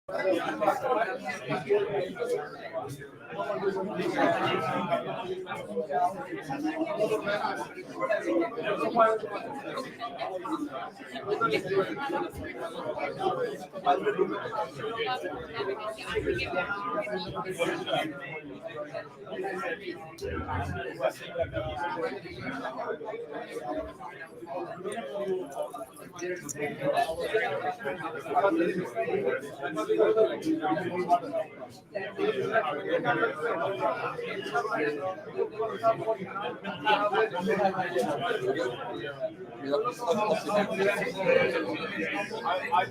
I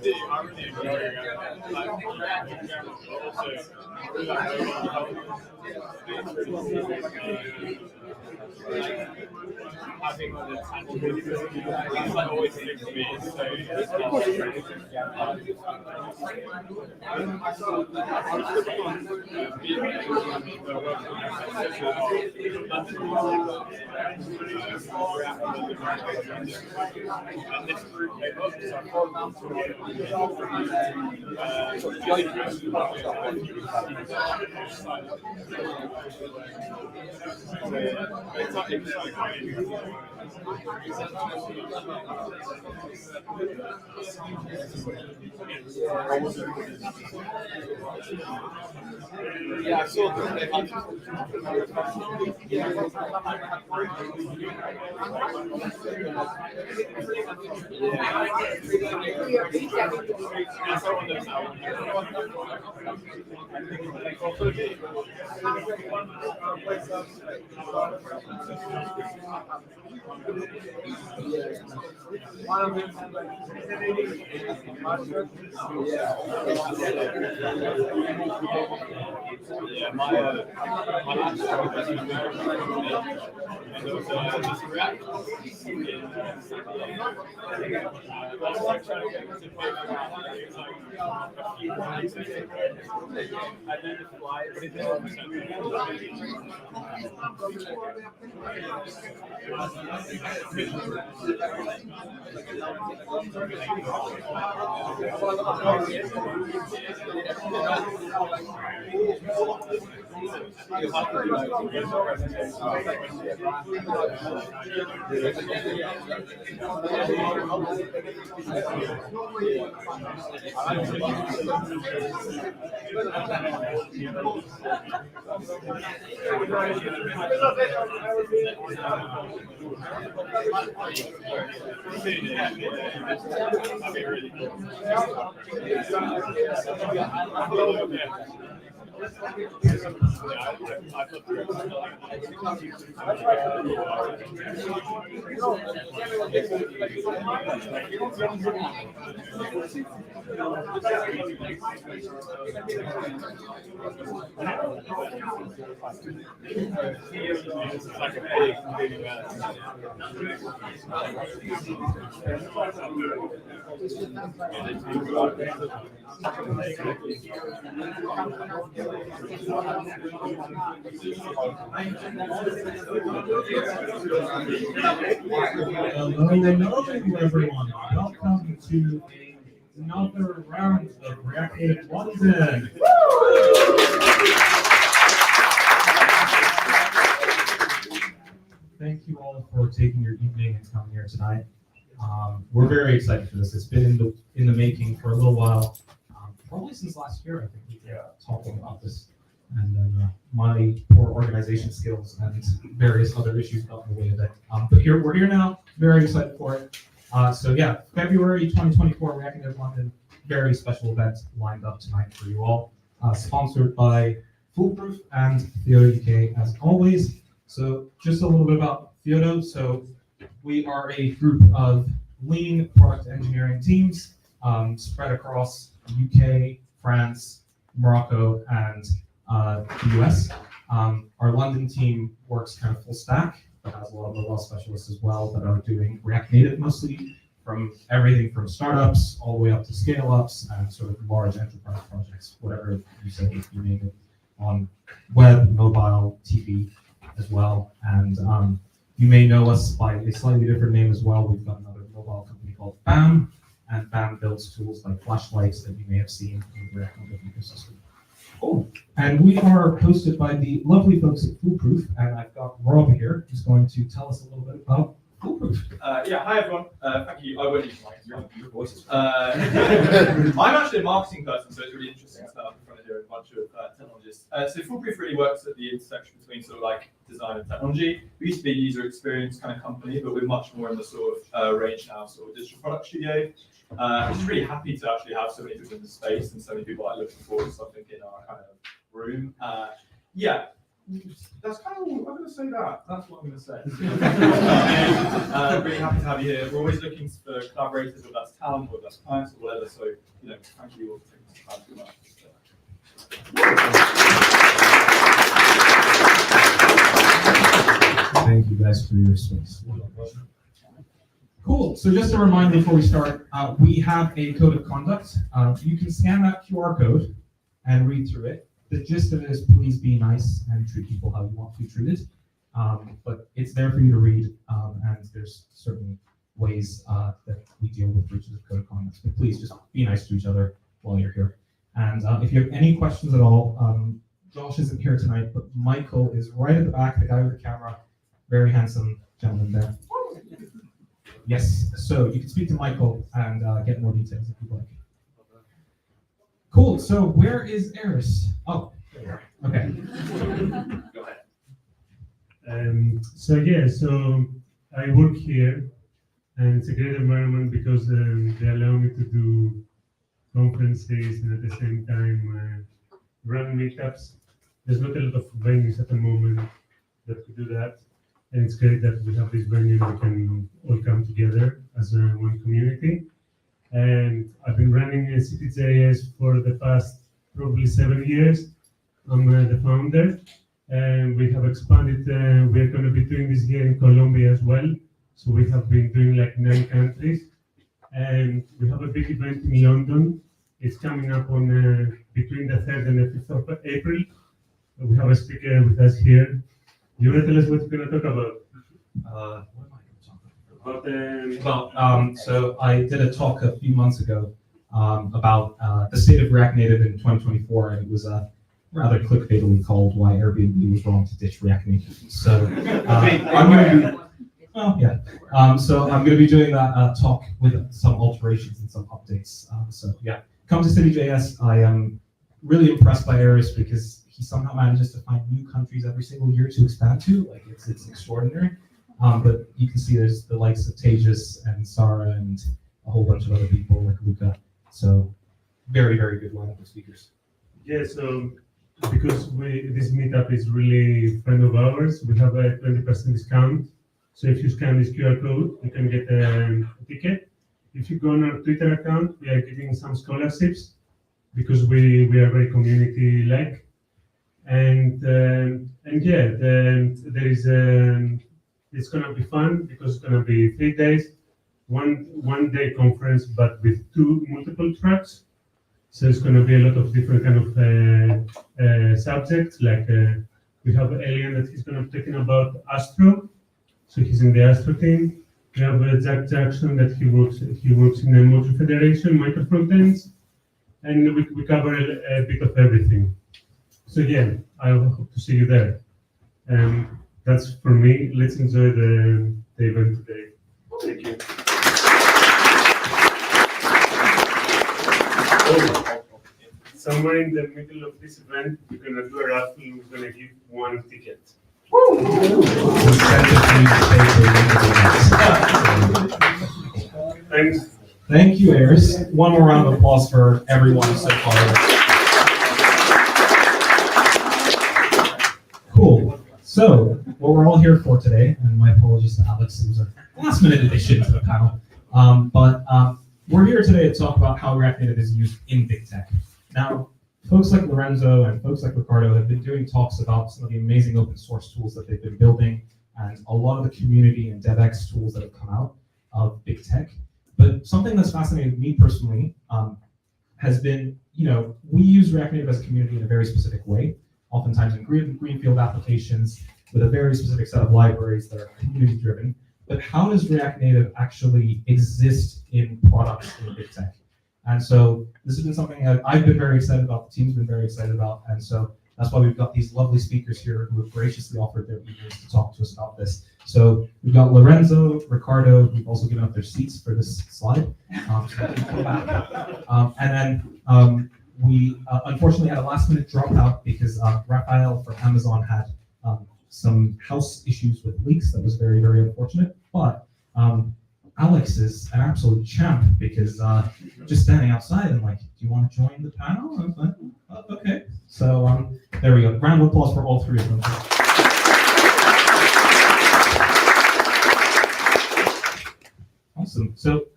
do. I really enjoy it. Having all the tangibility, that's always a big for me. And this group came up, yeah, I saw that they had yeah, my last job was in and there was this React I was like trying to get to play it was like a few months and then the fly but it Hello, everyone. Welcome to another round of React Native London. Thank you all for taking your evening and coming here tonight. We're very excited for this. It's been in the making for a little while, probably since last year. I think we've been talking about this, and then my poor organization skills and various other issues got in the way of it. But we're here now. Very excited for it. So yeah, February 2024 React Native London, very special event lined up tonight for you all. Sponsored by Foolproof and Theodo UK as always. So just a little bit about Theodo. So we are a group of lean product engineering teams spread across UK, France, Morocco, and the US. Our London team works kind of full stack, but has a lot of mobile specialists as well that are doing React Native mostly, from everything from startups all the way up to scale-ups and sort of large enterprise projects, whatever you say, you name it, on web, mobile, TV as well. And you may know us by a slightly different name as well. We've got another mobile company called BAM, and BAM builds tools like flashlights that you may have seen in the React Native ecosystem. Cool. And we are hosted by the lovely folks at Foolproof, and I've got Rob here who's going to tell us a little bit about Foolproof. Yeah, hi everyone. Thank you. I won't use your voices. I'm actually a marketing person, so it's really interesting stuff in front of here, a bunch of technologists. So Foolproof really works at the intersection between sort of like design and technology. We used to be a user experience kind of company, but we're much more in the sort of range now, sort of digital product studio. I'm just really happy to actually have so many people in the space and so many people like looking forward to something in our kind of room. Yeah. That's kind of all, I'm going to say that. That's what I'm going to say. Really happy to have you here. We're always looking for collaborators, whether that's talent, whether that's clients, or whatever. So, you know, thank you all for taking some time to come. Thank you guys for your space. Cool. So just a reminder before we start, we have a code of conduct. You can scan that QR code and read through it. The gist of it is please be nice and treat people how you want to be treated. But it's there for you to read, and there's certain ways that we deal with breaches of code of conduct. But please just be nice to each other while you're here. And if you have any questions at all, Josh isn't here tonight, but Michael is right at the back, the guy with the camera, very handsome gentleman there. Yes, so you can speak to Michael and get more details if you'd like. Cool, so where is Eris? Oh, okay. Go ahead. So I work here, and it's a great environment because they allow me to do conferences and at the same time run meetups. There's not a lot of venues at the moment that could do that, and it's great that we have this venue and we can all come together as one community. And I've been running City.js for the past probably 7 years. I'm the founder, and we have expanded. We're going to be doing this here in Colombia as well. So we have been doing like 9 countries, and we have a big event in London. It's coming up on between the 3rd and the 5th of April. We have a speaker with us here. You want to tell us what you're going to talk about? So I did a talk a few months ago about the state of React Native in 2024, and it was rather clickbaitily called "Why Airbnb was wrong to ditch React Native." So I'm going to be, so I'm going to be doing that talk with some alterations and some updates. So yeah, come to City.js. I am really impressed by Eris because he somehow manages to find new countries every single year to expand to. Like it's extraordinary. But you can see there's the likes of Tejas and Sarah and a whole bunch of other people like Luca. So very, very good lineup of speakers. Yeah, so because this meetup is really a friend of ours, we have a 20% discount. So if you scan this QR code, you can get a ticket. If you go on our Twitter account, we are giving some scholarships because we are very community-like. And yeah, there is it's gonna be fun because it's gonna be 3 days, one day conference, but with multiple tracks. So it's gonna be a lot of different kind of subjects. Like we have Elian that he's gonna be talking about Astro, so he's in the Astro team. We have Jack Jackson that he works in the Module Federation, micro frontends, and we cover a bit of everything. So yeah, I hope to see you there. That's for me. Let's enjoy the event today. Thank you. Somewhere in the middle of this event, we're going to do a raffle. We're going to give 1 ticket. Thanks. Thank you, Eris. One more round of applause for everyone so far. Cool. So, what we're all here for today, and my apologies to Alex, it was a last-minute addition to the panel, but we're here today to talk about how React Native is used in big tech. Now, folks like Lorenzo and folks like Riccardo have been doing talks about some of the amazing open source tools that they've been building, and a lot of the community and DevX tools that have come out of big tech. But something that's fascinated me personally has been, we use React Native as a community in a very specific way, oftentimes in greenfield applications with a very specific set of libraries that are community driven. but how does React Native actually exist in products in big tech? And so this has been something that I've been very excited about, the team's been very excited about, and so that's why we've got these lovely speakers here who have graciously offered their evenings to talk to us about this. So we've got Lorenzo, Riccardo, who've also given up their seats for this slide. And then we unfortunately had a last minute dropout because Raphael from Amazon had some house issues with leaks. That was very, very unfortunate. But Alex is an absolute champ because just standing outside and like, do you want to join the panel? I was like, oh, okay. So there we go. Round of applause for all three of them. Awesome. So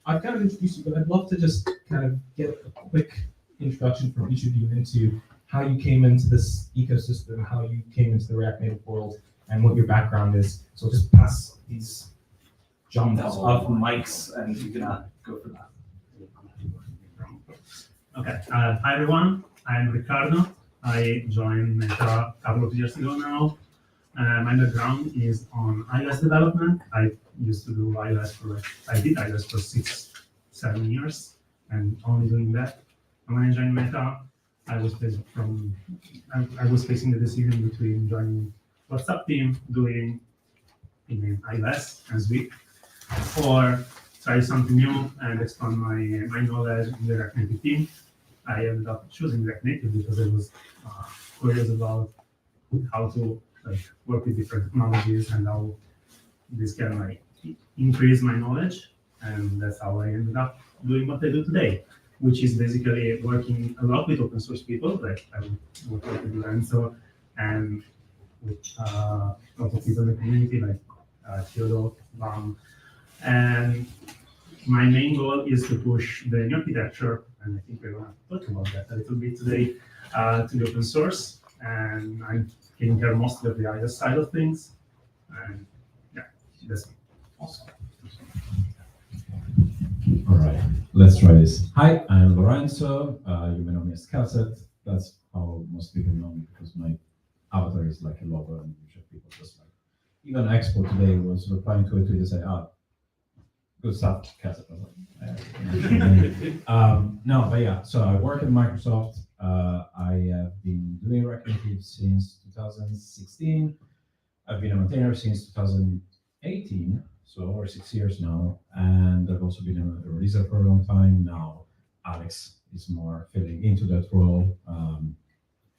I've kind of introduced you, but I'd love to just kind of get a quick introduction from each of you into how you came into this ecosystem, how you came into the React Native world, and what your background is. So I'll just pass these jumps of mics, and you can go for that. Okay. Hi everyone. I'm Riccardo. I joined Meta a couple of years ago now. My background is on iOS development. I used to do iOS I did iOS for 6-7 years, and only doing that. And when I joined Meta, I was facing the decision between joining WhatsApp team, doing in iOS and Swift, or try something new and expand my knowledge in the React Native team. I ended up choosing React Native because I was curious about how to work with different technologies and how this can increase my knowledge, and that's how I ended up doing what I do today, which is basically working a lot with open source people, like I work with Lorenzo and with a lot of people in the community, like Theodo, and my main goal is to push the new architecture, and I think we're going to talk about that a little bit today, to the open source, and I'm taking care mostly of the iOS side of things, and yeah, that's awesome. All right, let's try this. Hi, I'm Lorenzo. You may know me as Cassette. That's how most people know me because my avatar is like a logo, and usually people just like. Even Expo today was replying to a tweet and say, good stuff, Cassette. No, but yeah, so I work at Microsoft. I have been doing React Native since 2016. I've been a maintainer since 2018. So over 6 years now, and I've also been a releaser for a long time now. Alex is more filling into that role,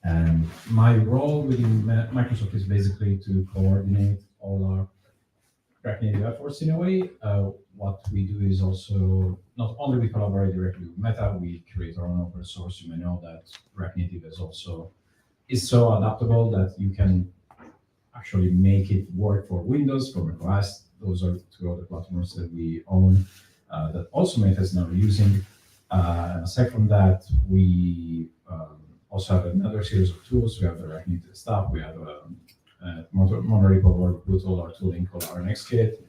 and my role within Microsoft is basically to coordinate all our React Native efforts in a way. What we do is also not only we collaborate directly with Meta, we create our own open source. You may know that React Native is so adaptable that you can actually make it work for Windows, for macOS. Those are two other platforms that we own that also Meta is now using. And aside from that, we also have another series of tools. We have the React Native stuff. We have a monorepo where we put all our tooling called RNXKit.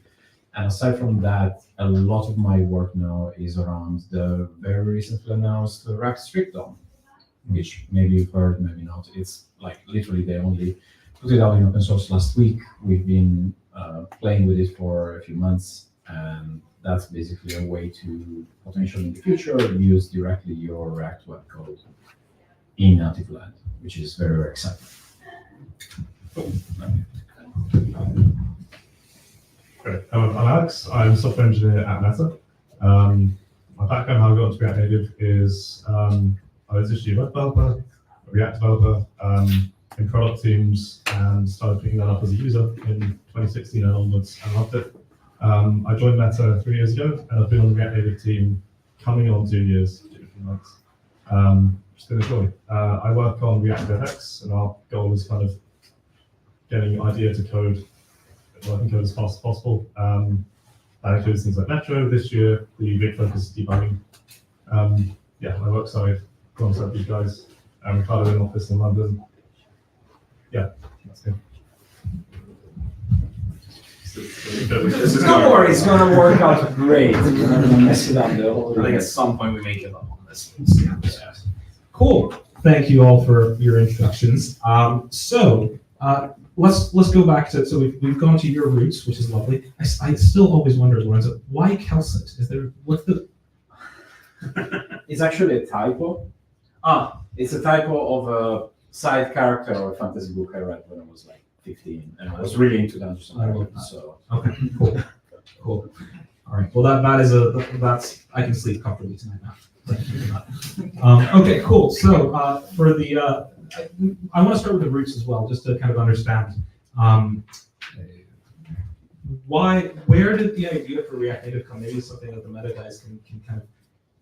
And aside from that, a lot of my work now is around the very recently announced React Strict DOM, which maybe you've heard, maybe not. It's like literally they only put it out in open source last week. We've been playing with it for a few months, and that's basically a way to potentially in the future use directly your React web code in native land, which is very, very exciting. Great. I'm Alex. I'm a software engineer at Meta. My background, how I got into React Native is I was initially a web developer, a React developer, in product teams, and started picking that up as a user in 2016 and onwards, and loved it. I joined Meta 3 years ago, and I've been on the React Native team coming on 2 years, 2 months. Just been a joy. I work on React DevOps, and our goal is kind of getting idea to code, working code as fast as possible. That includes things like Metro this year. The big focus is debugging. Yeah, my work side, alongside these guys. Riccardo in office in London. Yeah, that's good. Don't worry, it's gonna work out great. We're not gonna mess it up the whole. I think at some point we may give up on this. Cool. Thank you all for your introductions. let's go back to, so we've gone to your roots, which is lovely. I still always wonder, Lorenzo, why Kelsit? What's the? It's actually a typo. It's a typo of a side character of a fantasy book I read when I was like 15, and I was really into Dungeons and Dragons. So Okay, cool. All right. Well, that's I can sleep comfortably tonight now. Thank you for that. Okay, cool. So for the I want to start with the roots as well, just to kind of understand where did the idea for React Native come? Maybe something that the meta guys can kind of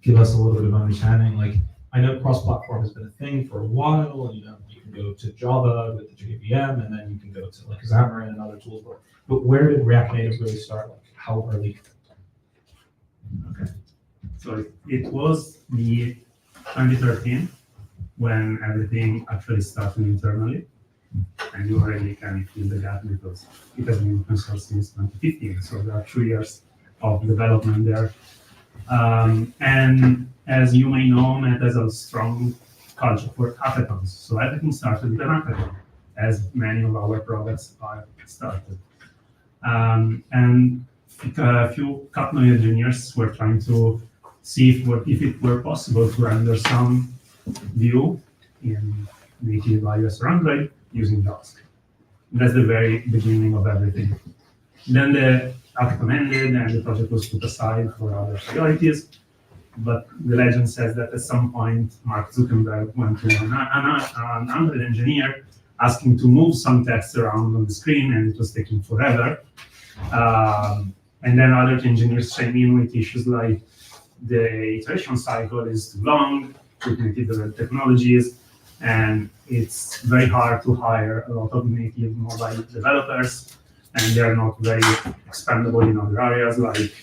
give us a little bit of understanding. Like, I know cross-platform has been a thing for a while, and you can go to Java with the JVM, and then you can go to like Xamarin and other tools. But where did React Native really start? Like, how early? Okay. So it was the 2013 when everything actually started internally, and you already can fill the gap because it has been open source since 2015. So there are 3 years of development there. And as you may know, Meta has a strong culture for hackathons. So everything started with an hackathon, as many of our products are started. And a few couple of engineers were trying to see if it were possible to render some view in native iOS or Android using JavaScript. That's the very beginning of everything. Then the hackathon ended and the project was put aside for other priorities. But the legend says that at some point, Mark Zuckerberg went to an Android engineer asking to move some text around on the screen, and it was taking forever. And then other engineers chime in with issues like the iteration cycle is too long with native technologies, and it's very hard to hire a lot of native mobile developers, and they are not very expandable in other areas. Like,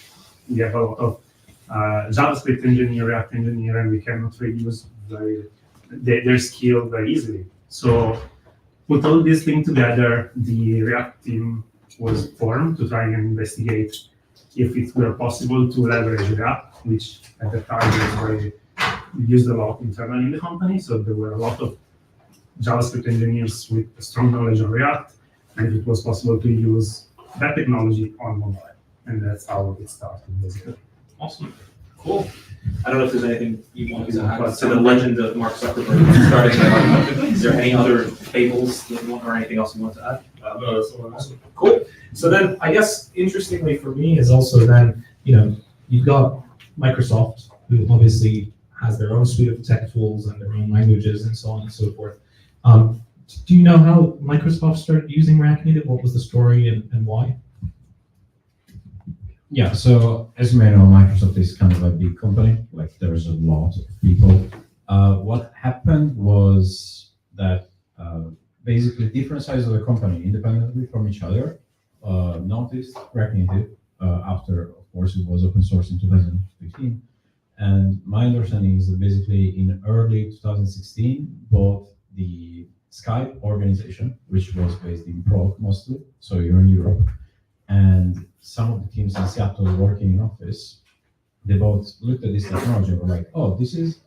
we have a lot of JavaScript engineer, React engineer, and we cannot reduce their skill very easily. So put all this thing together, the React team was formed to try and investigate if it were possible to leverage React, which at the time was very used a lot internally in the company. So there were a lot of JavaScript engineers with a strong knowledge of React, and it was possible to use that technology on mobile. And that's how it started, basically. Awesome. Cool. I don't know if there's anything you want to add to the legend of Mark Zuckerberg starting that company. Is there any other fables that you want, or anything else you want to add? No, that's all. Awesome. Cool. So then, I guess, interestingly for me is also then, you've got Microsoft, who obviously has their own suite of tech tools and their own languages and so on and so forth. Do you know how Microsoft started using React Native? What was the story and why? Yeah, so as you may know, Microsoft is kind of a big company. Like, there's a lot of people. What happened was that basically different sides of the company, independently from each other, noticed React Native after, of course, it was open source in 2015. And my understanding is that basically in early 2016, both the Skype organization, which was based in Prague mostly, so you're in Europe, and some of the teams in Seattle working in office, they both looked at this technology and were like, oh, this is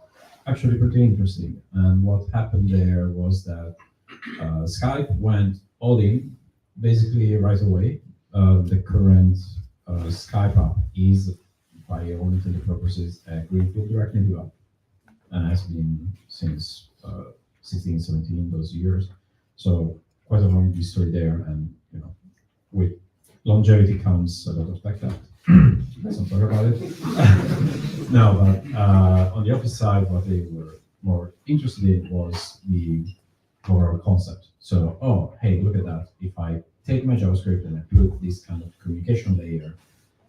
actually pretty interesting. And what happened there was that Skype went all in basically right away. The current Skype app is, by all intended purposes, a greenfield React Native app, and has been since 16, 17, those years. So quite a long history there, and with longevity comes a lot of tech debt. Let's not talk about it. No, but on the opposite side, what they were more interested in was the overall concept. So, oh, hey, look at that. If I take my JavaScript and I put this kind of communication layer,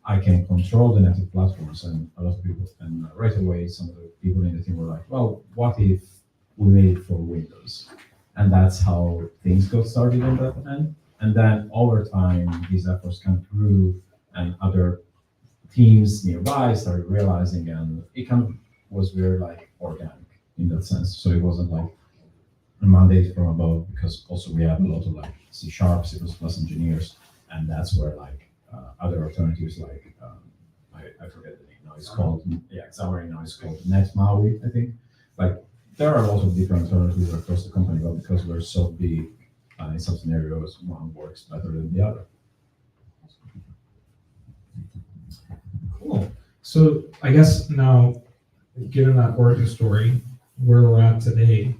I can control the native platforms. And a lot of people, and right away, some of the people in the team were like, well, what if we made it for Windows? And that's how things got started on that end. And then over time, these efforts kind of grew, and other teams nearby started realizing, and it kind of was very like organic in that sense. So it wasn't like a mandate from above, because also we have a lot of like C#, C++ engineers, and that's where like other alternatives like I forget the name now. It's called Xamarin now. It's called NetMaui, I think. Like, there are a lot of different alternatives across the company, but because we're so big, in some scenarios, one works better than the other. Cool. So I guess now, given that origin story, where we're at today,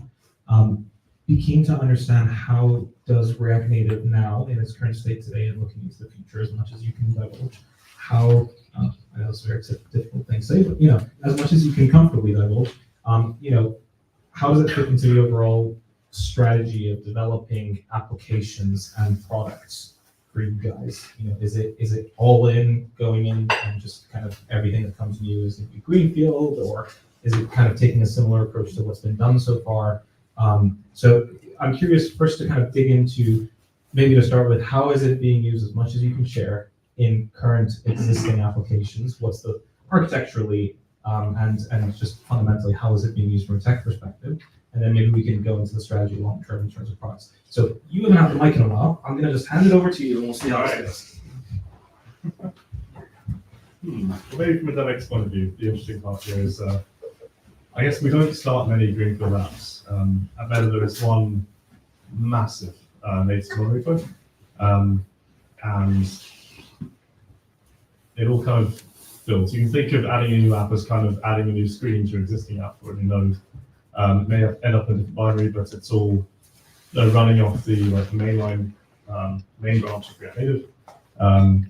be keen to understand how does React Native now, in its current state today and looking into the future as much as you can divulge, how, I know it's a very difficult thing to say, but as much as you can comfortably divulge, how does it fit into the overall strategy of developing applications and products for you guys? Is it all in, going in, and just kind of everything that comes to you is a greenfield, or is it kind of taking a similar approach to what's been done so far? So I'm curious first to kind of dig into, maybe to start with, how is it being used as much as you can share in current existing applications? What's the architecturally and just fundamentally, how is it being used from a tech perspective? And then maybe we can go into the strategy long term in terms of products. So you haven't had the mic in a while. I'm gonna just hand it over to you and we'll see how it goes. Maybe from a DevOps point of view, the interesting part here is, I guess we don't start many greenfield apps. At Meta, there is one massive native repo, and it all kind of builds. You can think of adding a new app as kind of adding a new screen to an existing app or a new node. It may end up in a different binary, but it's all running off the mainline main branch of React Native.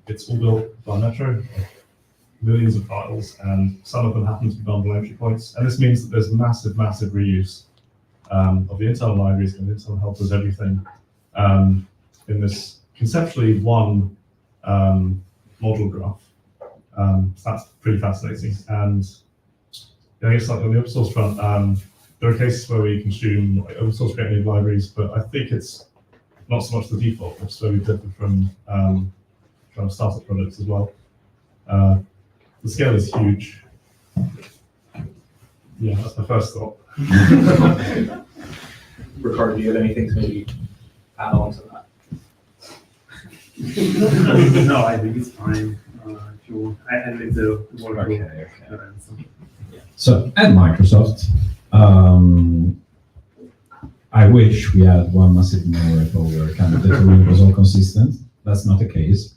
It's all built by Metro, millions of files, and some of them happen to be bundle entry points. And this means that there's massive reuse of the internal libraries and the internal helpers, everything in this conceptually one module graph. So that's pretty fascinating. And I guess like on the open source front, there are cases where we consume open source React Native libraries, but I think it's not so much the default, which is where we differ from kind of startup products as well. The scale is huge. Yeah, that's my first thought. Riccardo, do you have anything to maybe add on to that? No, I think it's fine. If you want, I leave the word to Lorenzo. So at Microsoft, I wish we had one massive repo where kind of the tooling was all consistent. That's not the case,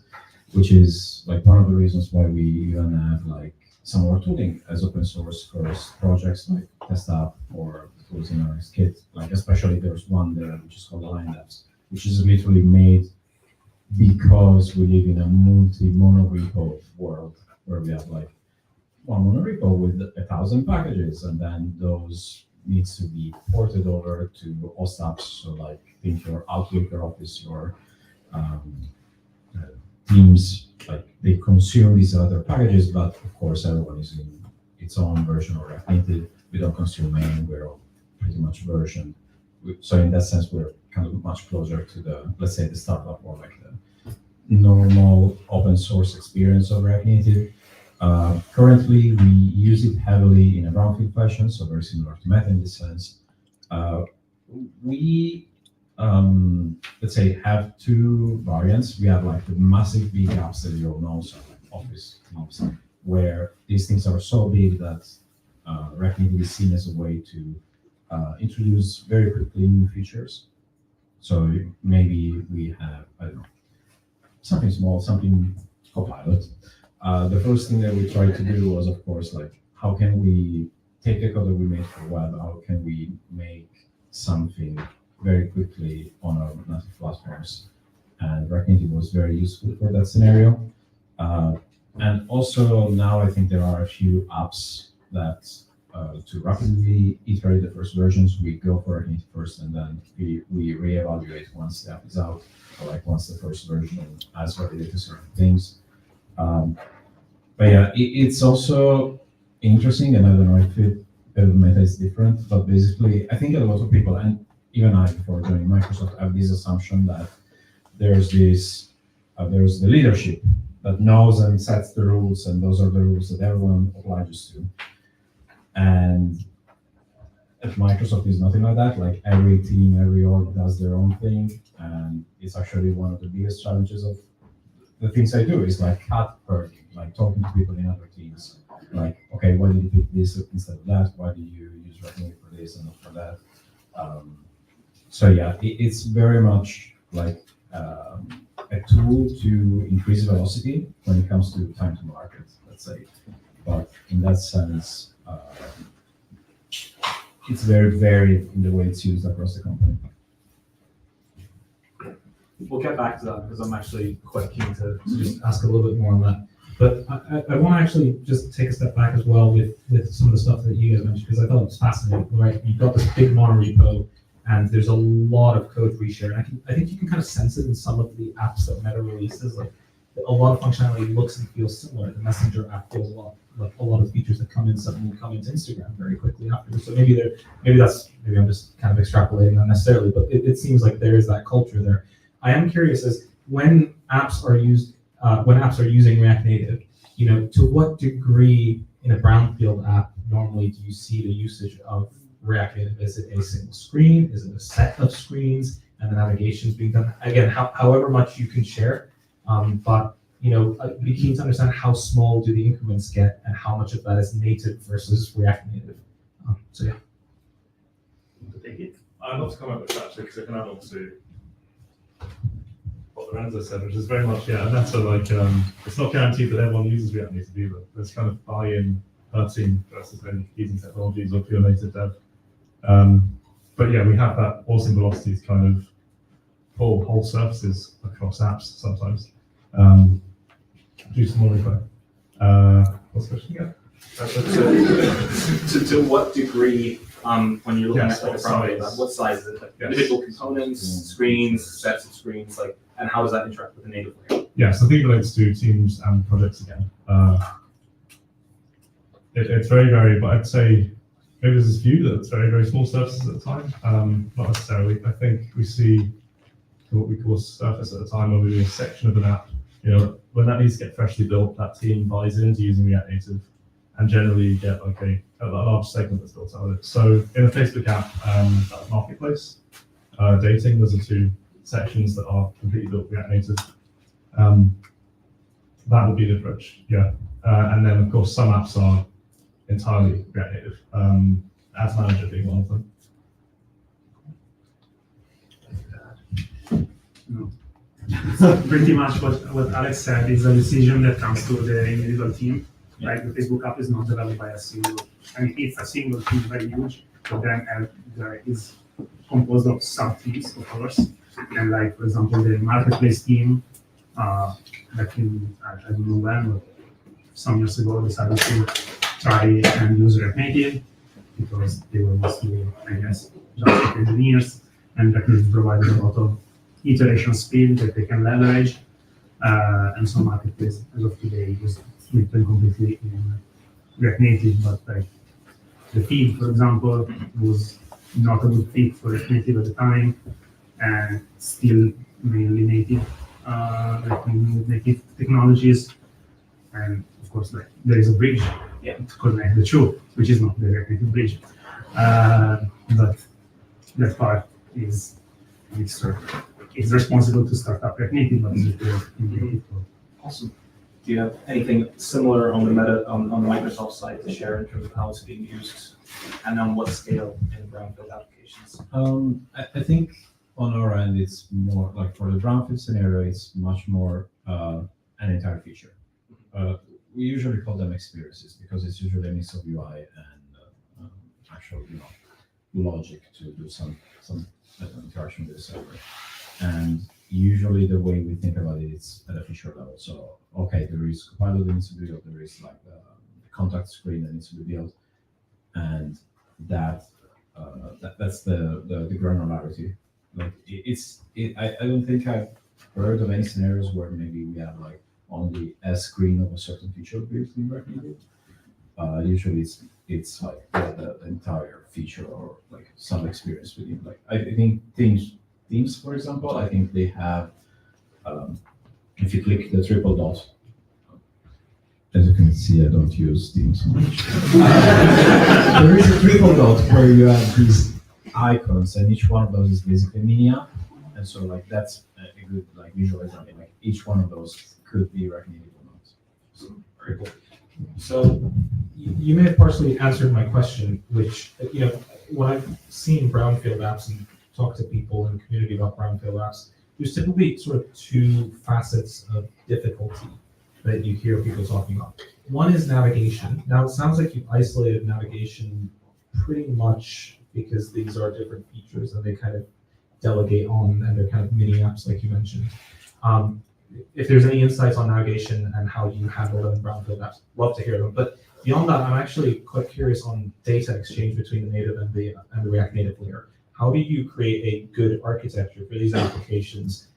which is like one of the reasons why we even have like some more tooling as open source first projects like Test App or tools in our kit. Like especially there's one there which is called Line Apps, which is literally made because we live in a multi-monorepo world where we have like one monorepo with 1,000 packages, and then those needs to be ported over to host apps. So like think your Outlook, your Office, your Teams, like they consume these other packages, but of course everyone is in its own version of React Native. We don't consume main, we're all pretty much version. So in that sense, we're kind of much closer to the, let's say the startup or like the normal open source experience of React Native. Currently, we use it heavily in a brownfield fashion, so very similar to Meta in this sense. We, let's say, have two variants. We have like the massive big apps that you all know, so like Office, Teams, where these things are so big that React Native is seen as a way to introduce very quickly new features. So maybe we have, I don't know, something small, something Copilot. The first thing that we tried to do was, of course, like, how can we take the code that we made for web, how can we make something very quickly on our native platforms? And React Native was very useful for that scenario. And also now I think there are a few apps that to rapidly iterate the first versions, we go for React Native first, and then we reevaluate once the app is out, or like once the first version has validated certain things. But yeah, it's also interesting, and I don't know if Meta is different, but basically I think a lot of people, and even I before joining Microsoft, have this assumption that there's this, there's the leadership that knows and sets the rules, and those are the rules that everyone obliges to. And at Microsoft is nothing like that. Like every team, every org does their own thing, and it's actually one of the biggest challenges of the things I do is like cat herding, like talking to people in other teams. Like, okay, why did you pick this instead of that? Why do you use React Native for this and not for that? So yeah, it's very much like a tool to increase velocity when it comes to time to market, let's say. But in that sense, it's very varied in the way it's used across the company. We'll get back to that because I'm actually quite keen to just ask a little bit more on that. But I want to actually just take a step back as well with some of the stuff that you guys mentioned, because I thought it was fascinating, right? You've got this big monorepo and there's a lot of code reshare. And I think you can kind of sense it in some of the apps that Meta releases. Like a lot of functionality looks and feels similar. The Messenger app feels a lot like a lot of features that come in suddenly come into Instagram very quickly after. So maybe I'm just kind of extrapolating unnecessarily, but it seems like there is that culture there. I am curious as when apps are using React Native, to what degree in a brownfield app normally do you see the usage of React Native? Is it a single screen? Is it a set of screens and the navigation is being done? Again, however much you can share, but I'd be keen to understand how small do the increments get and how much of that is native versus React Native. So yeah. Take it. I'd love to comment with that actually, because I can add on to what Lorenzo said, which is very much, and that's it's not guaranteed that everyone uses React Native either. There's kind of buy-in per team versus then using technologies or pure native dev. But yeah, we have that awesome velocity to kind of pull whole surfaces across apps sometimes. Do some more info. What's the question again? To what degree, when you're looking Yes, at like a front end, what size is it? Like Yes. individual components, screens, sets of screens, and how does that interact with the native layer? Yeah, so I think it relates to teams and projects again. It's very varied, but I'd say maybe there's this view that it's very, very small surfaces at the time. Not necessarily. I think we see what we call a surface at a time where we do a section of an app. When that needs to get freshly built, that team buys into using React Native, and generally you get like a large segment that's built out of it. So in a Facebook app, that marketplace, dating, those are two sections that are completely built React Native. That would be the approach, yeah. And then of course some apps are entirely React Native, Ads Manager being one of them. No. So pretty much what Alex said is a decision that comes to the individual team. Like the Facebook app is not developed by a single, it's a single team, very huge, but then there is composed of sub-teams, of course. And like, for example, the marketplace team, back in, I don't know when, but some years ago, decided to try and use React Native because they were mostly, I guess, JavaScript engineers, and React Native provided a lot of iteration speed that they can leverage. And so marketplace, as of today, is written completely in React Native, but like the feed, for example, was not a good fit for React Native at the time, and still mainly native, native technologies. And of course, like there is a bridge to connect the two, which is not the React Native bridge, but that part is it's responsible to start up React Native, but it's native. Awesome. Do you have anything similar on the on the Microsoft side to share in terms of how it's being used and on what scale in brownfield applications? I think on our end, it's more like for the brownfield scenario, it's much more an entire feature. We usually call them experiences because it's usually a mix of UI and actual logic to do some interaction with the server. And usually the way we think about it is at a feature level. So, okay, there is Copilot that needs to be built, there is like the contact screen that needs to be built, and that's the granularity. Like I don't think I've heard of any scenarios where maybe we have like only a screen of a certain feature built in React Native. Usually it's like the entire feature or like some experience within. Like I think Teams, for example, I think they have, if you click the triple dot, as you can see, I don't use Teams much. There is a triple dot where you have these icons, and each one of those is basically a mini app, and so like that's a good like visual example. Like each one of those could be React Native or not. So, very cool. So you may have partially answered my question, which when I've seen brownfield apps and talked to people in the community about brownfield apps, there's typically sort of two facets of difficulty that you hear people talking about. One is navigation. Now, it sounds like you've isolated navigation pretty much because these are different features and they kind of delegate on, and they're kind of mini apps like you mentioned. If there's any insights on navigation and how you handle them in brownfield apps, love to hear them. But beyond that, I'm actually quite curious on data exchange between the native and the React Native layer. How do you create a good architecture for these applications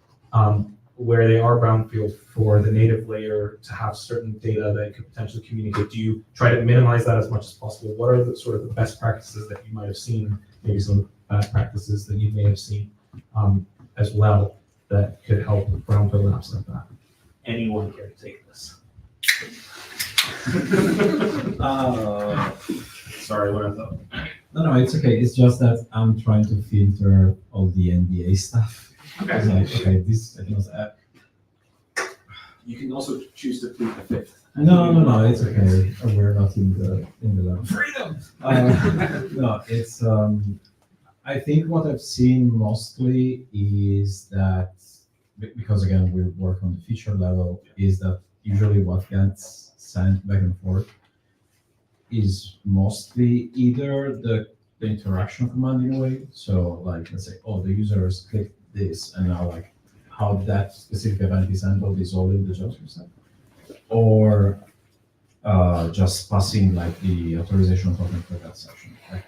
where they are brownfield for the native layer to have certain data that could potentially communicate? Do you try to minimize that as much as possible? What are the sort of the best practices that you might have seen, maybe some bad practices that you may have seen as well that could help with brownfield apps like that? Anyone care to take this? Sorry, Lorenzo. No, it's okay. It's just that I'm trying to filter all the NBA stuff. Okay. It's like, okay, this I cannot. You can also choose to plead the fifth. No, it's okay. We're not in the level. Freedom. No, it's I think what I've seen mostly is that because again we work on the feature level, is that usually what gets sent back and forth is mostly either the interaction command in a way. So like let's say, oh, the users clicked this, and now like how that specific event is handled is all in the JavaScript side, or just passing like the authorization token for that section. Like,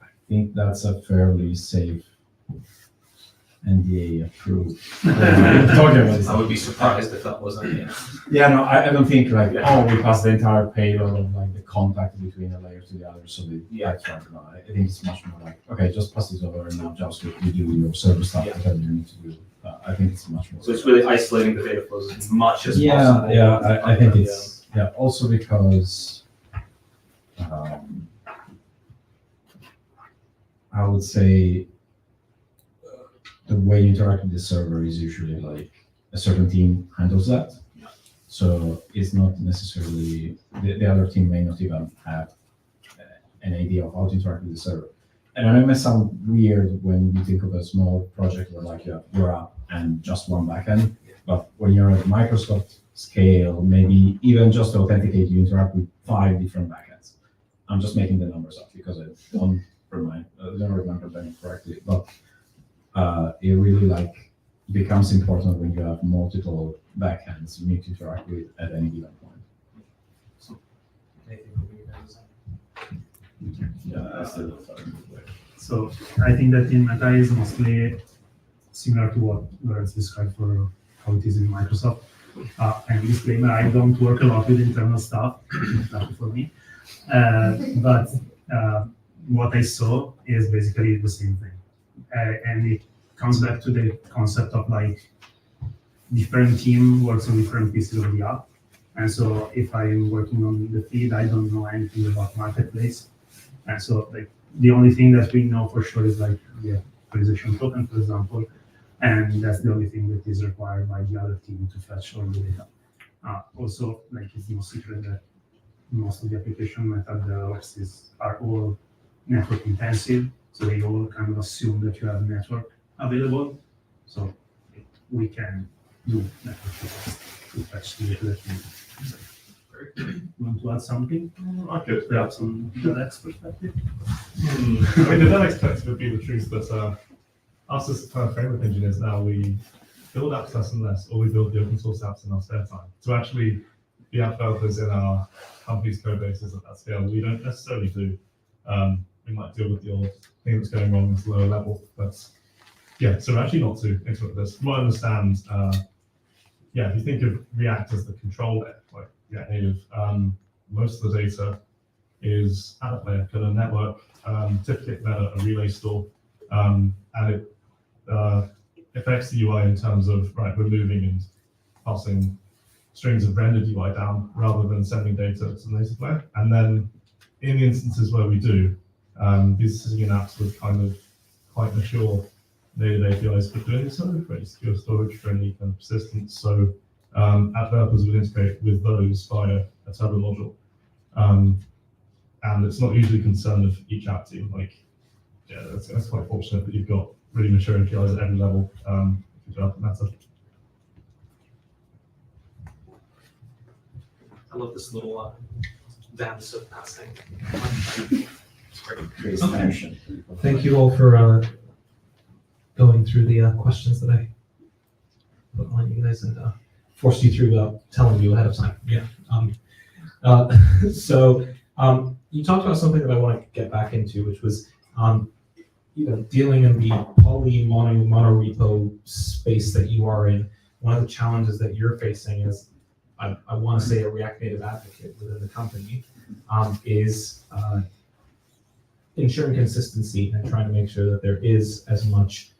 I think that's a fairly safe NDA approved. Talking about this. I would be surprised if that wasn't. Yeah, no, I don't think like, oh, we pass the entire payload of like the contact between a layer to the other, so that's right. No, I think it's much more like, okay, just pass this over and now JavaScript, you do your server stuff, whatever you need to do. I think it's much more. So it's really isolating the data flows as much as possible. Yeah, I think it's, also because I would say the way you interact with the server is usually like a certain team handles that. Yeah. So it's not necessarily, the other team may not even have an idea of how to interact with the server. And I know it may sound weird when you think of a small project where like you have your app and just one backend, but when you're at Microsoft scale, maybe even just to authenticate, you interact with 5 different backends. I'm just making the numbers up because I don't remember them correctly, but it really like becomes important when you have multiple backends you need to interact with at any given point. So I think that in Meta is mostly similar to what Lorenzo described for how it is in Microsoft. And disclaimer, I don't work a lot with internal stuff, lucky for me. But what I saw is basically the same thing. And it comes back to the concept of like different team works on different pieces of the app. And so if I'm working on the feed, I don't know anything about marketplace. And so like the only thing that we know for sure is like the authorization token, for example. And that's the only thing that is required by the other team to fetch all the data. Also, like it's no secret that most of the application method DevOps are all network intensive. So they all kind of assume that you have network available. So we can do network requests to fetch the data that we need. You want to add something? I could, Perhaps on the DevOps perspective? I mean, the DevOps perspective would be the truth that us as kind of framework engineers now, we build apps less and less, or we build the open source apps in our spare time. To actually be app developers in our company's code bases at that scale, we don't necessarily do. We might deal with the old thing that's going wrong at a lower level, but yeah, so actually not to interrupt this. From what I understand, if you think of React as the control layer, like React Native, most of the data is at that layer, kind of network, typically a relay store, and it affects the UI in terms of removing and passing strings of rendered UI down rather than sending data to the native layer. And then in the instances where we do, these are sitting in apps with kind of quite mature native APIs for doing so, very secure storage, friendly kind of persistence. So app developers would integrate with those via a Turbo module. And it's not usually concerned of each app team. Like, yeah, that's quite fortunate that you've got really mature APIs at every level if you develop at Meta. I love this little dance of passing. It's great. Creates Okay. tension. Thank you all for going through the questions that I put on you guys and forced you through without telling you ahead of time. Yeah. So you talked about something that I want to get back into, which was dealing in the monorepo space that you are in. One of the challenges that you're facing is, I want to say, a React Native advocate within the company, is ensuring consistency and trying to make sure that there is as much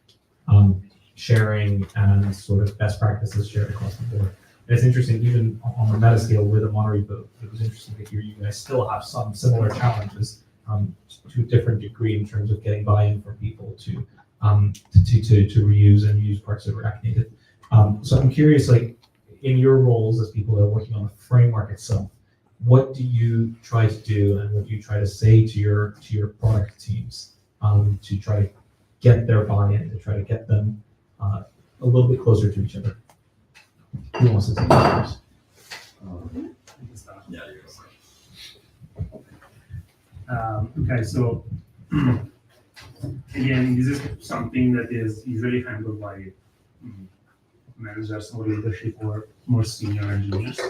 sharing and sort of best practices shared across the board. And it's interesting, even on the meta scale with a monorepo, it was interesting to hear you guys still have some similar challenges to a different degree in terms of getting buy-in from people to reuse and use parts of React Native. So I'm curious, like, in your roles as people that are working on the framework itself, what do you try to do and what do you try to say to your product teams to try to get their buy-in, to try to get them a little bit closer to each other? Who wants to take this first? Yeah, Okay, so again, this is something that is usually handled by managers or leadership or more senior engineers.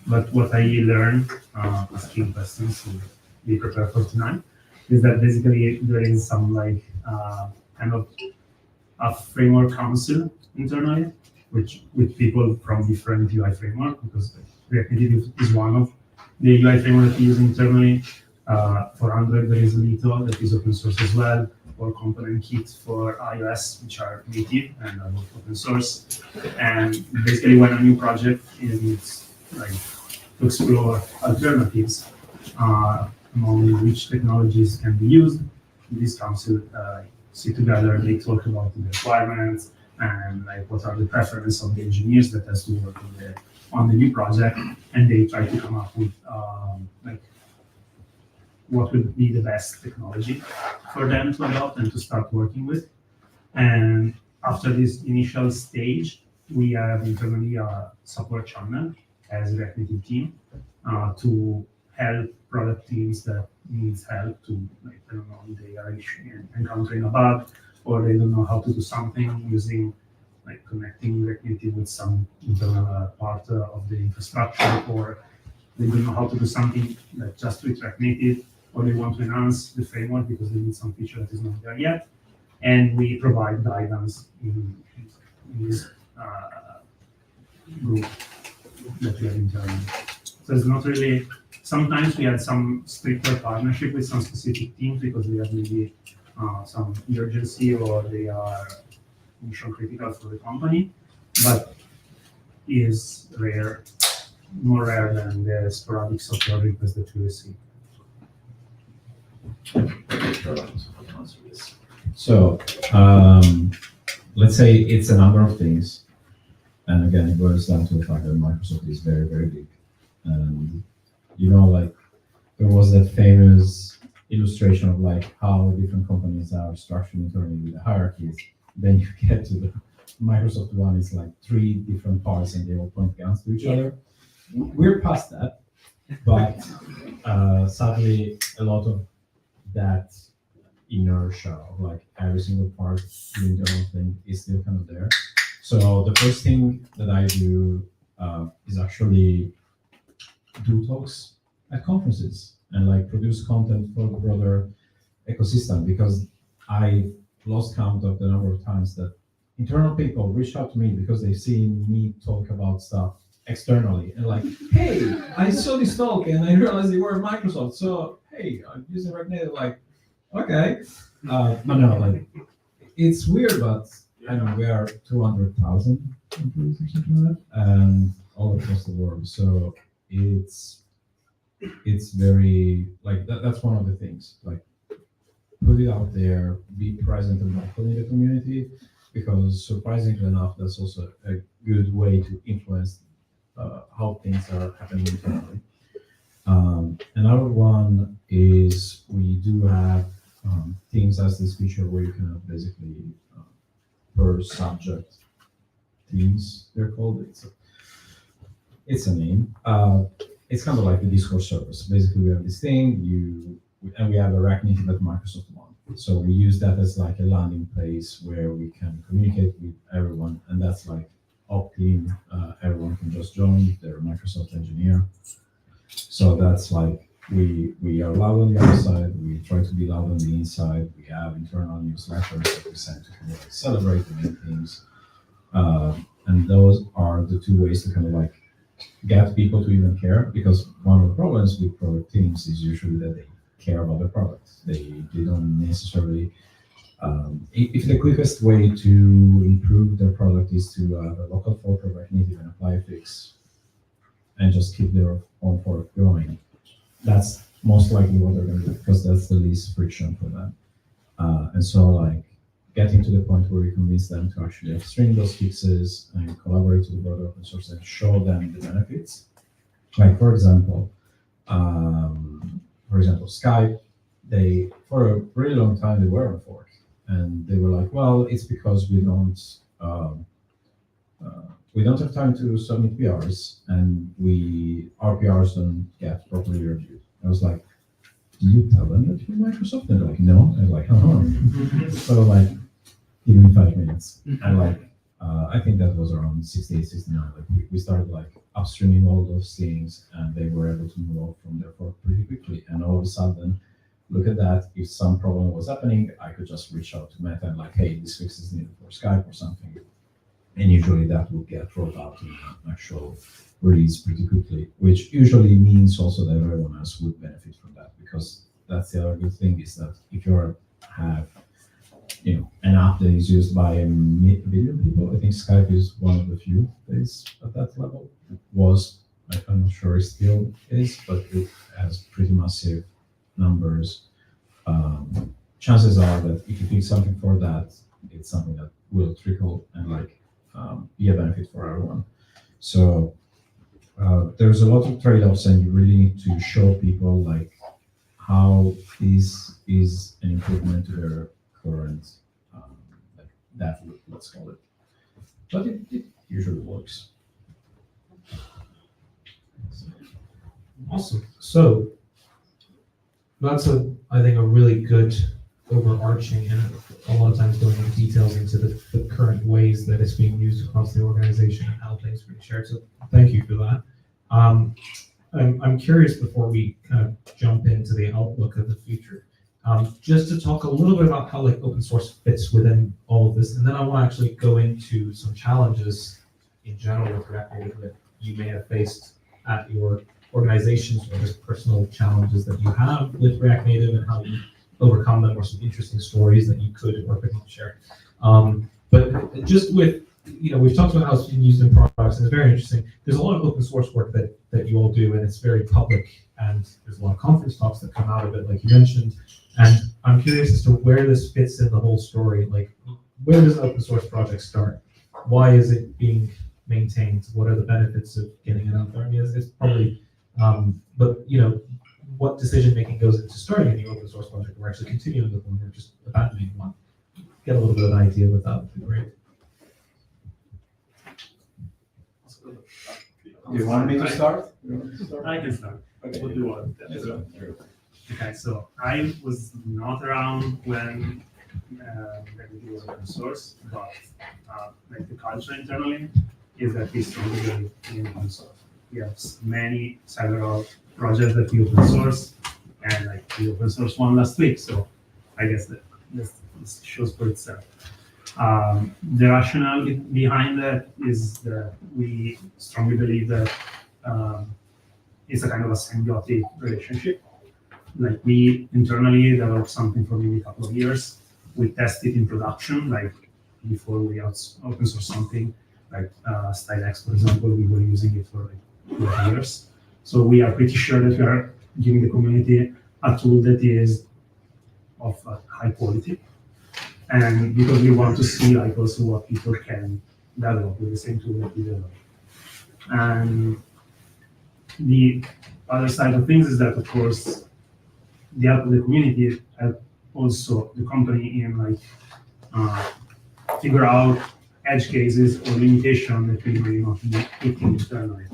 But what I learned asking questions to be prepared for tonight is that basically there is some kind of a framework council internally, with people from different UI framework, because React Native is one of the UI framework that we use internally. For Android, there is Lito that is open source as well, or component kits for iOS, which are native and are open source. And basically, when a new project needs to explore alternatives among which technologies can be used, this council sit together, they talk about the requirements and what are the preferences of the engineers that has to work on the new project, and they try to come up with what would be the best technology for them to adopt and to start working with. And after this initial stage, we have internally a support channel as a React Native team to help product teams that needs help to, I don't know, they are encountering a bug or they don't know how to do something using connecting React Native with some internal part of the infrastructure, or they don't know how to do something just with React Native, or they want to enhance the framework because they need some feature that is not there yet. And we provide guidance in this group that we have internally. So it's not really, sometimes we had some stricter partnership with some specific teams because they have maybe some urgency or they are mission critical for the company, but is rare, more rare than the sporadic software requests that we receive. So let's say it's a number of things, and again, it boils down to the fact that Microsoft is very, very big. And there was that famous illustration of how different companies are structured internally with the hierarchies. Then you get to the Microsoft one, it's 3 different parts and they all point guns to each other. We're past that, but sadly, a lot of that inertia of every single part doing their own thing is still kind of there. So the first thing that I do is actually do talks at conferences and produce content for the broader ecosystem, because I lost count of the number of times that internal people reach out to me because they've seen me talk about stuff externally and hey, I saw this talk and I realized you were at Microsoft, so hey, I'm using React Native. Okay, but no, it's weird, but I know we are 200,000 employees or something like that, and all across the world. So it's very that's one of the things. Put it out there, be present and vocal in the community, because surprisingly enough, that's also a good way to influence how things are happening internally. Another one is we do have Teams has this feature where you can basically per subject teams, they're called. It's a name. It's kind of like the Discord service. Basically, we have this thing, and we have a React Native that Microsoft wants. So we use that as like a landing place where we can communicate with everyone, and that's like opt-in. Everyone can just join. They're a Microsoft engineer. So that's like we are loud on the outside. We try to be loud on the inside. We have internal newsletters that we send to kind of like celebrate the main things, and those are the two ways to kind of like get people to even care. Because one of the problems with product teams is usually that they care about the product. They don't necessarily. If the quickest way to improve their product is to have a local fork of React Native and apply a fix, and just keep their own fork going, that's most likely what they're going to do, because that's the least friction for them. And so, like, getting to the point where we convince them to actually upstream those fixes and collaborate with the broader open source and show them the benefits. Like, for example, Skype, they, for a really long time, they were on fork. And they were like, well, it's because we don't have time to submit PRs, and our PRs don't get properly reviewed. I was like, do you tell them that you're Microsoft? They're like, no. I was like, So like, give me 5 minutes. And like, I think that was around 68, 69. Like we started like upstreaming all those things, and they were able to move out from their fork pretty quickly. And all of a sudden, look at that. If some problem was happening, I could just reach out to Meta and like, hey, this fix is needed for Skype or something. And usually that will get rolled out in an actual release pretty quickly, which usually means also that everyone else would benefit from that, because that's the other good thing, is that if you have an app that is used by a billion people, I think Skype is one of the few that is at that level. It was, I'm not sure it still is, but it has pretty massive numbers. Chances are that if you fix something for that, it's something that will trickle and like be a benefit for everyone. So there's a lot of trade-offs, and you really need to show people like how this is an improvement to their current that let's call it. But it usually works. Awesome. So that's I think a really good overarching, and a lot of times going into details into the current ways that it's being used across the organization and how things are being shared. So thank you for that. I'm curious, before we kind of jump into the outlook of the future, just to talk a little bit about how like open source fits within all of this, and then I want to actually go into some challenges in general with React Native that you may have faced at your organizations, or just personal challenges that you have with React Native and how you overcome them, or some interesting stories that you could or could not share. But just with, we've talked about how it's being used in products, and it's very interesting. There's a lot of open source work that you all do, and it's very public, and there's a lot of conference talks that come out of it, like you mentioned. And I'm curious as to where this fits in the whole story. Like, where does an open source project start? Why is it being maintained? What are the benefits of getting it out there? I mean, it's probably, but what decision making goes into starting a new open source project, or actually continuing with one, or just abandoning one? Get a little bit of an idea with that would be great. Do you want me to start? I can start. Okay. We'll do one. Okay, so I was not around when it was open source, but like the culture internally is that we strongly believe in open source. We have several projects that we open source, and like we open source one last week. So I guess that this shows for itself. The rationale behind that is that we strongly believe that it's a kind of a symbiotic relationship. Like, we internally developed something for maybe a couple of years. We test it in production, like before we open source something, like StyleX, for example, we were using it for like 2 years. So we are pretty sure that we are giving the community a tool that is of high quality. And because we want to see like also what people can develop with the same tool that we develop. And the other side of things is that, of course, the help of the community help also the company in like figure out edge cases or limitation that we may not be hitting internally.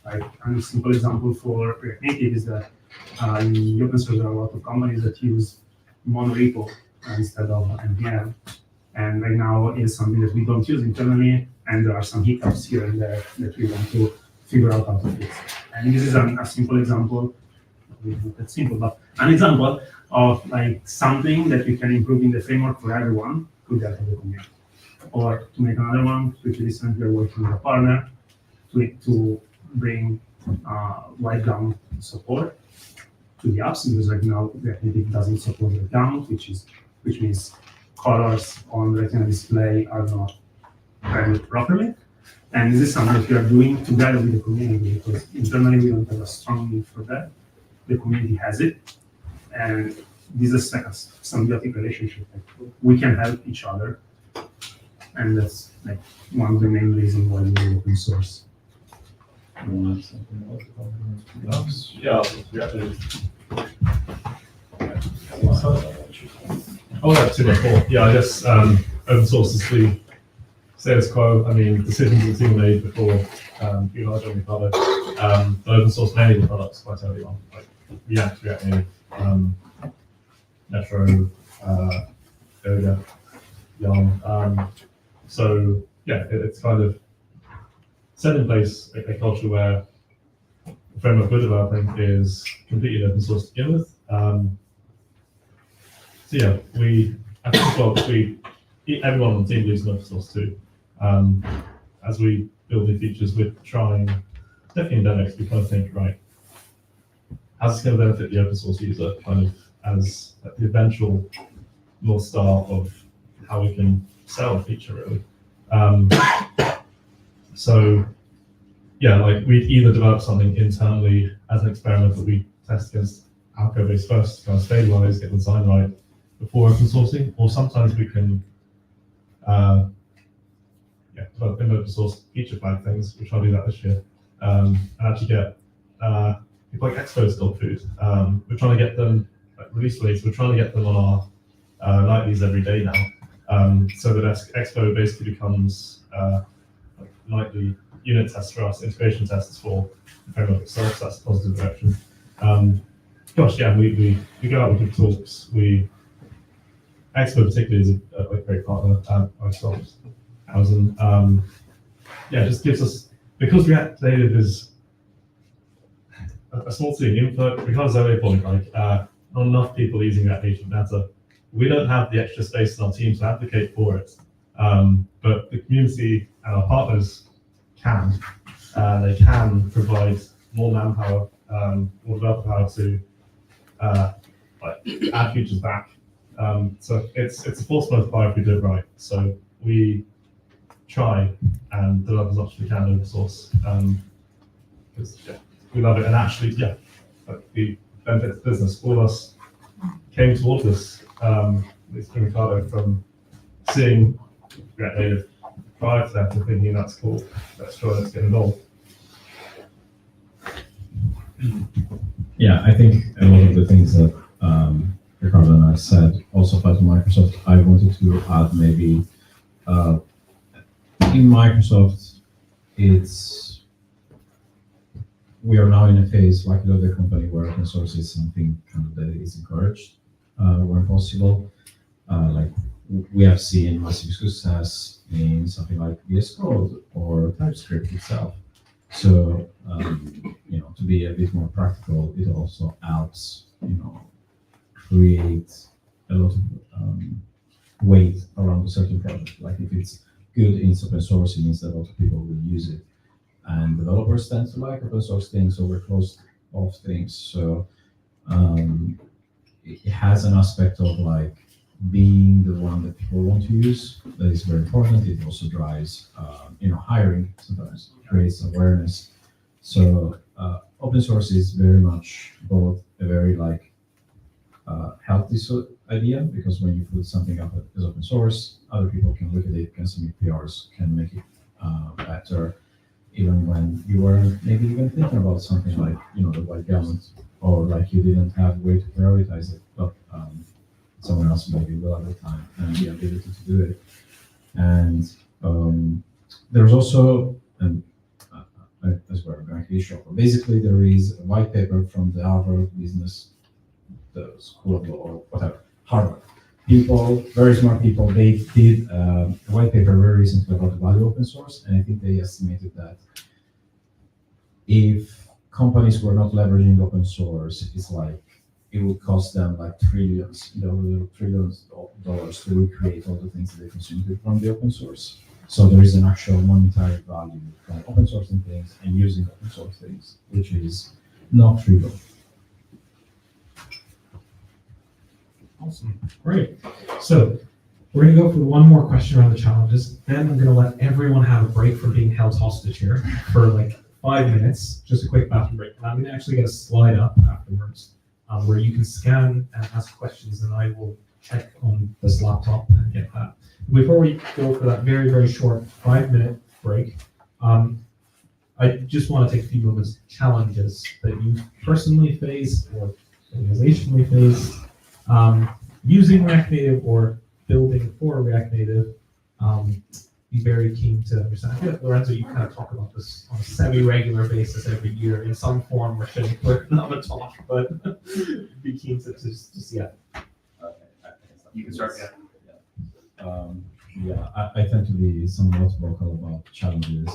Like a simple example for React Native is that in the open source there are a lot of companies that use monorepo instead of NPM. And right now it's something that we don't use internally, and there are some hiccups here and there that we want to figure out how to fix. And this is a simple example, not that simple, but an example of like something that we can improve in the framework for everyone to get to the community. Or to make another one, which recently we're working with a partner to bring write down support to the apps, because right now React Native doesn't support write down, which means colors on the Retina display are not rendered properly. And this is something that we are doing together with the community, because internally we don't have a strong need for that. The community has it, and this is a symbiotic relationship. Like, we can help each other, and that's like one of the main reasons why we do open source. Yeah, I'll have too much more. Yeah, I guess open source is the status quo. I mean, decisions that team made before being large on Riccardo. The open source many products quite early on, like React Native, Metro, Theodo, Yarn. So yeah, it's kind of set in place a culture where the framework we're developing is completely open source to begin with. So yeah, I think everyone on the team believes in open source too. As we build new features, we're trying, definitely in DevOps, we kind of think, right, how's this going to benefit the open source user, kind of as the eventual North Star of how we can sell a feature, really. So yeah, like we'd either develop something internally as an experiment that we test against our code base first, kind of stabilize, get the design right before open sourcing, or sometimes we can develop in open source feature flag things. We'll try to do that this year, and actually get people like Expo's dog food. We're trying to get them release release. We're trying to get them on our nightlies every day now, so that Expo basically becomes like nightly unit tests for us, integration tests for the framework itself. So that's a positive direction. Gosh, yeah, we go out, we give talks. Expo particularly is a great partner. Microsoft, Amazon. Yeah, it just gives us, because React Native is a small team input, because of a point, like not enough people using React Native data. We don't have the extra space in our team to advocate for it, but the community and our partners can. They can provide more manpower, more developer power to add features back. So it's a force multiplier if we do it right. So we try and develop as much as we can open source, because we love it. And actually, the benefits of business, all of us came towards this, at least in Riccardo, from seeing React Native prior to that and thinking that's cool, let's get involved. Yeah, I think a lot of the things that Riccardo and I said also apply to Microsoft. I wanted to add maybe in Microsoft, we are now in a phase like the other company where open source is something kind of that is encouraged where possible. Like we have seen massive success in something like VS Code or TypeScript itself. So to be a bit more practical, it also helps create a lot of weight around a certain project. Like if it's good in open source, it means that a lot of people will use it. And developers tend to like open source things over closed off things. So it has an aspect of like being the one that people want to use. That is very important. It also drives hiring, sometimes creates awareness. So open source is very much both a very healthy idea, because when you put something up as open source, other people can look at it, can submit PRs, can make it better, even when you weren't maybe even thinking about something like the white garment, or like you didn't have a way to prioritize it, but someone else maybe will at the time and the ability to do it. And there's also, that's where I'm going to be short. Basically, there is a white paper from the Harvard Business School of Law or whatever, Harvard. People, very smart people, they did a white paper very recently about the value of open source, and I think they estimated that if companies were not leveraging open source, it's like it would cost them like trillions of dollars to recreate all the things that they consumed from the open source. So there is an actual monetary value from open sourcing things and using open source things, which is not trivial. Awesome, great. So we're going to go for one more question around the challenges. Then I'm going to let everyone have a break from being held hostage here for like 5 minutes, just a quick bathroom break. And I'm going to actually get a slide up afterwards where you can scan and ask questions, and I will check on this laptop and get that. Before we go for that very, very short 5-minute break, I just want to take a few moments, challenges that you personally face or organizationally face using React Native or building for React Native. Be very keen to understand. I feel like, Lorenzo, you kind of talk about this on a semi-regular basis every year in some form or shape, but not a talk, but be keen to just yeah. You can start, I tend to be somewhat vocal about challenges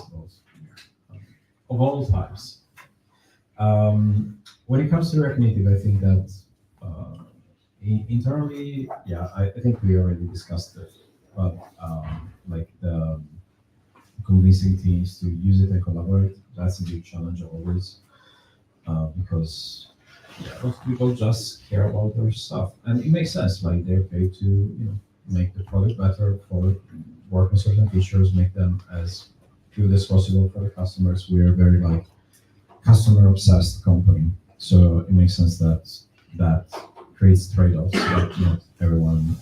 of all types. When it comes to React Native, I think that internally, I think we already discussed it, but like the convincing teams to use it and collaborate, that's a big challenge always, because most people just care about their stuff, and it makes sense. Like they're paid to make the product better, for work on certain features, make them as good as possible for the customers. We are very like customer obsessed company, so it makes sense that creates trade-offs that not everyone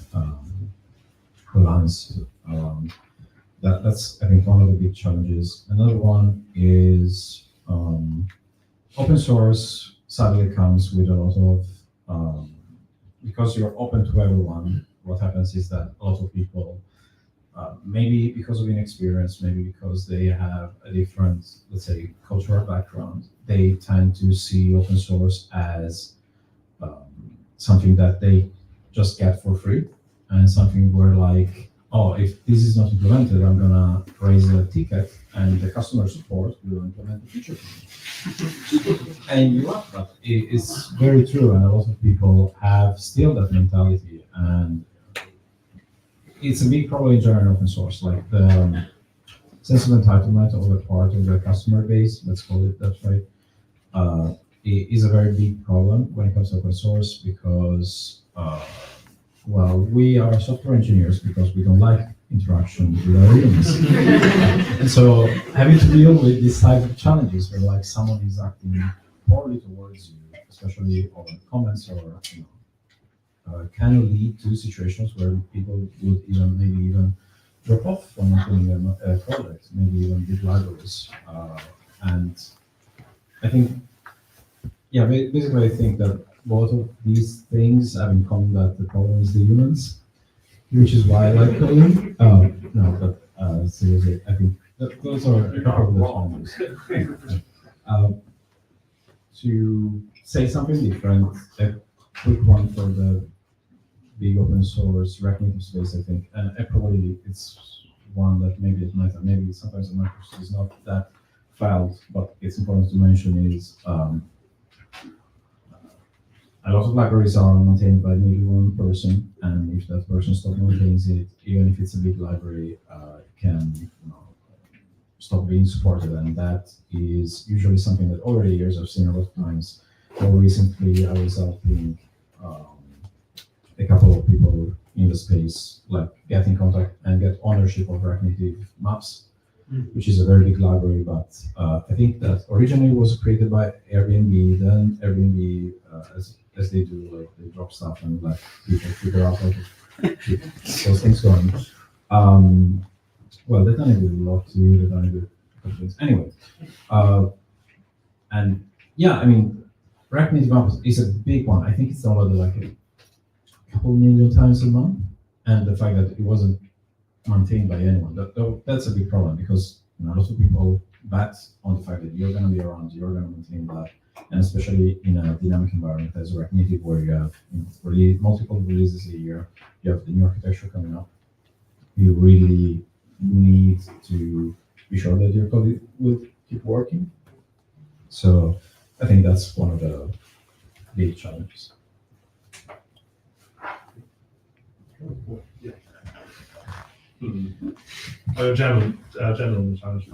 aligns. That's I think one of the big challenges. Another one is open source sadly comes with a lot of because you're open to everyone. What happens is that a lot of people, maybe because of inexperience, maybe because they have a different, let's say, cultural background, they tend to see open source as something that they just get for free, and something where like, oh, if this is not implemented, I'm gonna raise a ticket and the customer support will implement the feature for me. And you laugh, but it's very true, and a lot of people have still that mentality, and it's a big problem in general open source. Like the sense of entitlement of a part of the customer base, let's call it that way, it is a very big problem when it comes to open source because, well, we are software engineers because we don't like interaction with our humans. And so having to deal with these type of challenges where like someone is acting poorly towards you, especially on comments or can lead to situations where people would maybe even drop off from implementing a project, maybe even big libraries. And I think, basically I think that both of these things have in common that the problem is the humans, which is why I like coding. No, but seriously, I think those are a couple of the challenges. To say something different, a quick one for the big open source React Native space, I think, and probably it's one that maybe sometimes Microsoft is not that felt, but it's important to mention is a lot of libraries are maintained by maybe one person, and if that person stops maintaining it, even if it's a big library, it can stop being supported, and that is usually something that over the years I've seen a lot of times. More recently, I was helping a couple of people in the space like get in contact and get ownership of React Native maps, which is a very big library, but I think that originally was created by Airbnb, then Airbnb, as they do, like they drop stuff and let people figure out how to keep those things going. Well, they've done it with a lot too, they've done it with other things. Anyway, and I mean, React Native Maps is a big one. I think it's downloaded like a couple million times a month, and the fact that it wasn't maintained by anyone. That's a big problem because a lot of people bet on the fact that you're going to be around, you're going to maintain that, and especially in a dynamic environment as React Native, where you have multiple releases a year, you have the new architecture coming up. You really need to be sure that your code will keep working. So I think that's one of the big challenges. General challenge.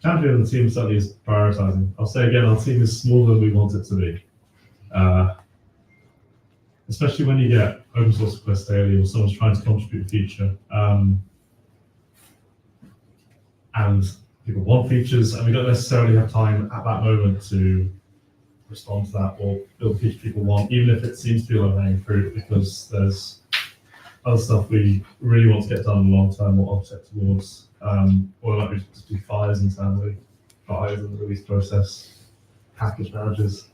Champion on the team study is prioritizing. I'll say again, our team is smaller than we want it to be. Especially when you get open source requests daily or someone's trying to contribute a feature. And people want features, and we don't necessarily have time at that moment to respond to that or build the feature people want, even if it seems to be low-hanging fruit, because there's other stuff we really want to get done in the long term or offset towards, or like we just do fires internally, fires in the release process, package managers.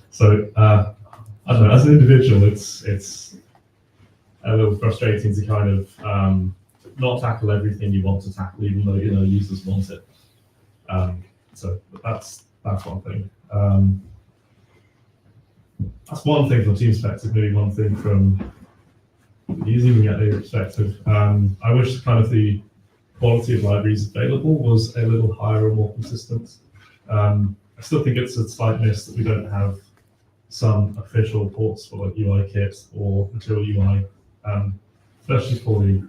So I don't know, as an individual, it's a little frustrating to kind of not tackle everything you want to tackle, even though users want it. So that's one thing. That's one thing from team perspective. Maybe one thing from the using React Native perspective. I wish kind of the quality of libraries available was a little higher or more consistent. I still think it's a slight miss that we don't have some official ports for like UIKit or Material UI, especially for the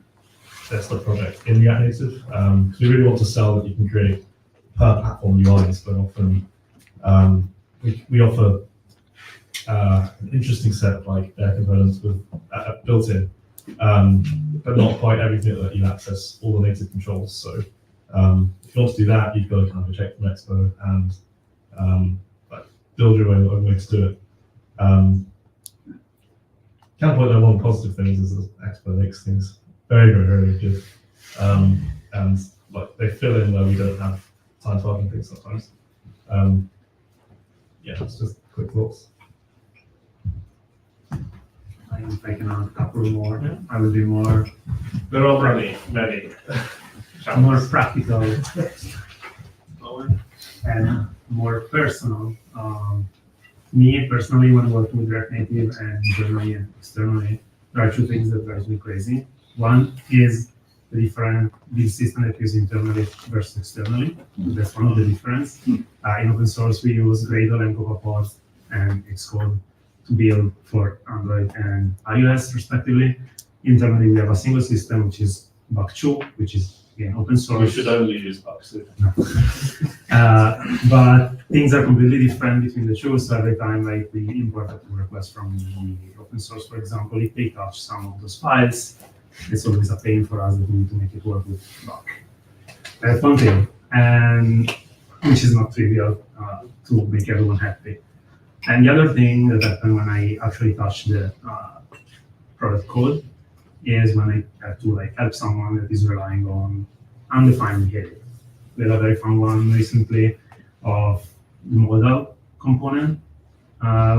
desktop project in React Native, because we really want to sell that you can create per platform UIs, but often we offer an interesting set of like components with built in, but not quite everything that let you access all the native controls. So if you want to do that, you've got to kind of check from Expo and like build your own way to do it. Can't point out one positive things is that Expo makes things very, very, very good, and like they fill in where we don't have time to argue things sometimes. Yeah, it's just quick thoughts. I'm taking on a couple more. I will be more. There are many. More practical and more personal. Me personally, when working with React Native and internally and externally, there are two things that drive me crazy. One is the different build system that we use internally versus externally. That's one of the difference. In open source, we use Gradle and CocoaPod and Xcode to build for Android and iOS, respectively. Internally, we have a single system, which is Bug2, which is again open source. We should only use Bug2. But things are completely different between the two. So every time like we import a pull request from the open source, for example, if they touch some of those files, it's always a pain for us that we need to make it work with Bug. That's one thing, and which is not trivial to make everyone happy. And the other thing that happened when I actually touched the product code is when I have to like help someone that is relying on undefined behavior. We had a very fun one recently of the modal component,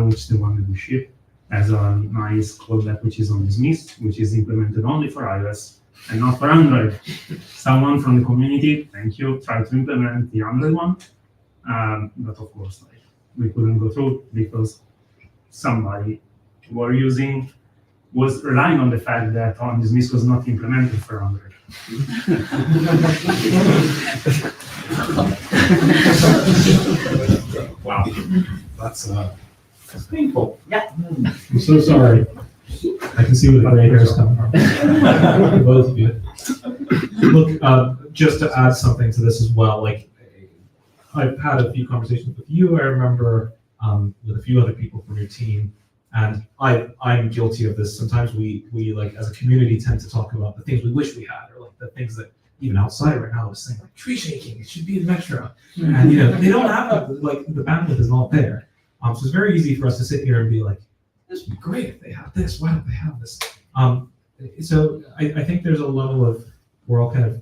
which is the one that we ship as a nice callback, which is on Dismiss, which is implemented only for iOS and not for Android. Someone from the community, thank you, tried to implement the Android one, but of course, like, we couldn't go through because somebody was relying on the fact that on Dismiss was not implemented for Android. Wow, that's painful. Yeah. I'm so sorry. I can see where the gray hair is coming from. Both of you. Look, just to add something to this as well, like I've had a few conversations with you. I remember with a few other people from your team, and I'm guilty of this. Sometimes we like as a community tend to talk about the things we wish we had, or like the things that even outside right now is saying like tree shaking, it should be in Metro, and they don't have like the bandwidth is not there. So it's very easy for us to sit here and be like, this would be great if they have this. Why don't they have this? So I think there's a level of we're all kind of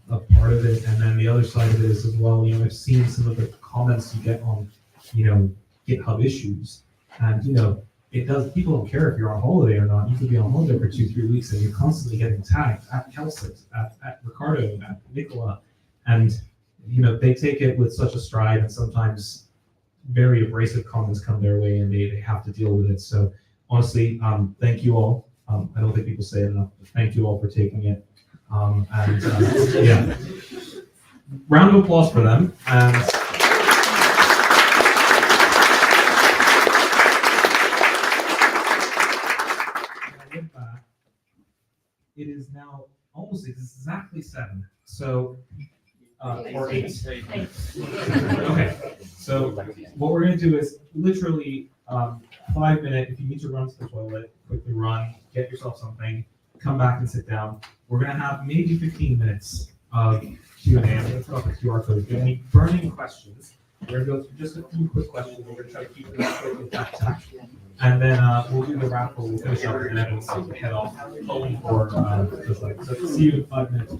a part of it, and then the other side of it is as well. I've seen some of the comments you get on GitHub issues, and people don't care if you're on holiday or not. You could be on holiday for 2-3 weeks and you're constantly getting tagged at Kelsey, at Riccardo, at Nicola. And, they take it with such a stride, and sometimes very abrasive comments come their way and they have to deal with it. So honestly, thank you all. I don't think people say it enough, but thank you all for taking it. Yeah. Round of applause for them. And with that, it is now almost exactly 7. So, or 8. Okay. So what we're going to do is literally 5 minutes. If you need to run to the toilet, quickly run, get yourself something, come back and sit down. We're going to have maybe 15 minutes of Q&A. I'm going to put up a QR code. If you have any burning questions, we're going to go through just a few quick questions. We're going to try to keep it as quick as that. And then we'll do the raffle. We'll finish up, and then we'll head off home for the site. So see you in 5 minutes.